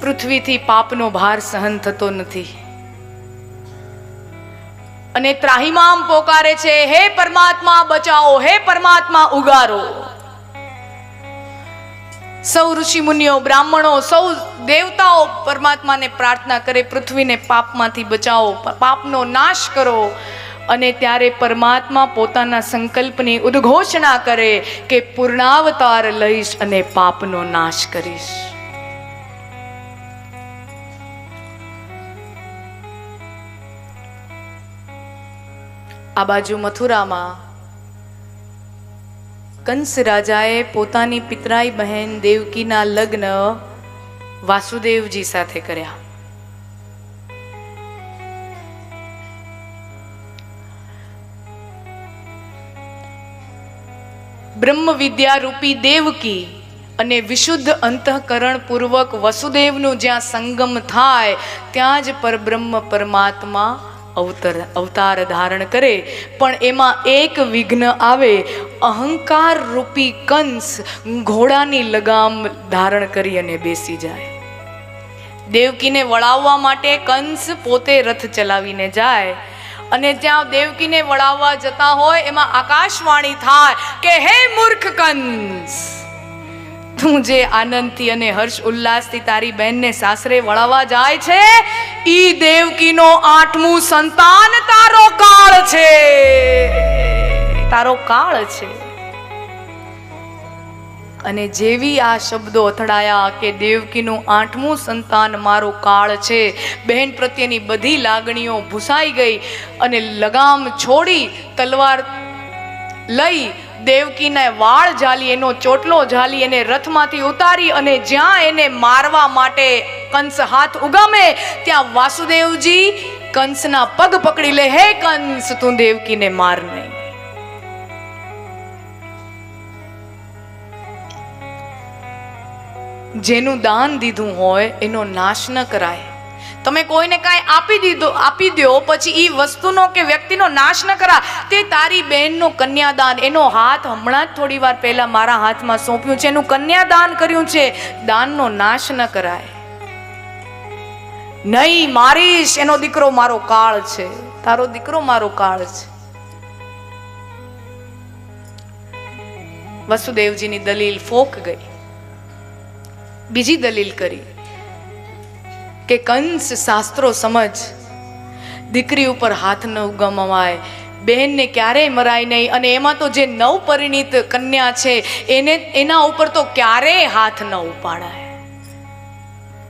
પૃથ્વીથી પાપનો ભાર સહન થતો નથી અને ત્રાહિમામ પોકારે છે, હે પરમાત્મા બચાવો, હે પરમાત્મા ઉગારો. સૌ ઋષિ મુનિઓ, બ્રાહ્મણો, સૌ દેવતાઓ પરમાત્માને પ્રાર્થના કરે, પૃથ્વીને પાપમાંથી બચાવો, પાપનો નાશ કરો. અને ત્યારે પરમાત્મા પોતાના સંકલ્પની ઉદ્ઘોષણા કરે કે પૂર્ણાવતાર લઈશ અને પાપનો નાશ કરીશ. આ બાજુ મથુરામાં કંસ રાજાએ પોતાની પિતરાઈ બહેન દેવકીના લગ્ન વાસુદેવજી સાથે કર્યા. બ્રહ્મ વિદ્યા રૂપી દેવકી અને વિશુદ્ધ અંતઃકરણ પૂર્વક વસુદેવનું જ્યાં સંગમ થાય ત્યાં જ પરબ્રહ્મ પરમાત્મા અવતાર ધારણ કરે. પણ એમાં એક વિઘ્ન આવે. અહંકાર રૂપી કંસ ઘોડાની લગામ ધારણ કરી અને બેસી જાય. દેવકીને વળાવવા માટે કંસ પોતે રથ ચલાવીને જાય અને ત્યાં દેવકીને વળાવવા જતા હોય એમાં આકાશવાણી થાય કે હે મૂર્ખ કંસ, તું જે આનંદથી અને હર્ષ ઉલ્લાસથી તારી બહેનને સાસરે વળાવવા જાય છે, ઈ દેવકીનો 8મું સંતાન તારો કાળ છે, તારો કાળ છે. અને જેવી આ શબ્દો અથડાયા કે દેવકીનું 8મું સંતાન મારો કાળ છે, બહેન પ્રત્યેની બધી લાગણીઓ ભૂસાઈ ગઈ અને લગામ છોડી તલવાર લઈ દેવકીને વાળ ઝાલી, એનો ચોટલો ઝાલી એને રથમાંથી ઉતારી અને જ્યાં એને મારવા માટે કંસ હાથ ઉગામે ત્યાં વાસુદેવજી કંસના પગ પકડી લે, હે કંસ, તું દેવકીને માર નહીં. જેનું દાન દીધું હોય એનો નાશ ન કરાય. તમે કોઈને કાંઈ આપી દો પછી એ વસ્તુનો કે વ્યક્તિનો નાશ ન કરા. તે તારી બહેનનું કન્યાદાન, એનો હાથ હમણાં જ થોડી વાર પહેલા મારા હાથમાં સોંપ્યું છે, એનું કન્યાદાન કર્યું છે, દાનનો નાશ ન કરાય. નહીં મારીશ, એનો દીકરો મારો કાળ છે, તારો દીકરો મારો કાળ છે. વસુદેવજીની દલીલ ફોક ગઈ. બીજી દલીલ કરી કે કંસ શાસ્ત્રો સમજ, દીકરી ઉપર હાથ ન ઉગામવાય, બહેનને ક્યારેય મરાય નહીં. અને એમાં તો જે નવપરિણીત કન્યા છે એના ઉપર તો ક્યારેય હાથ ન ઉપાડાય.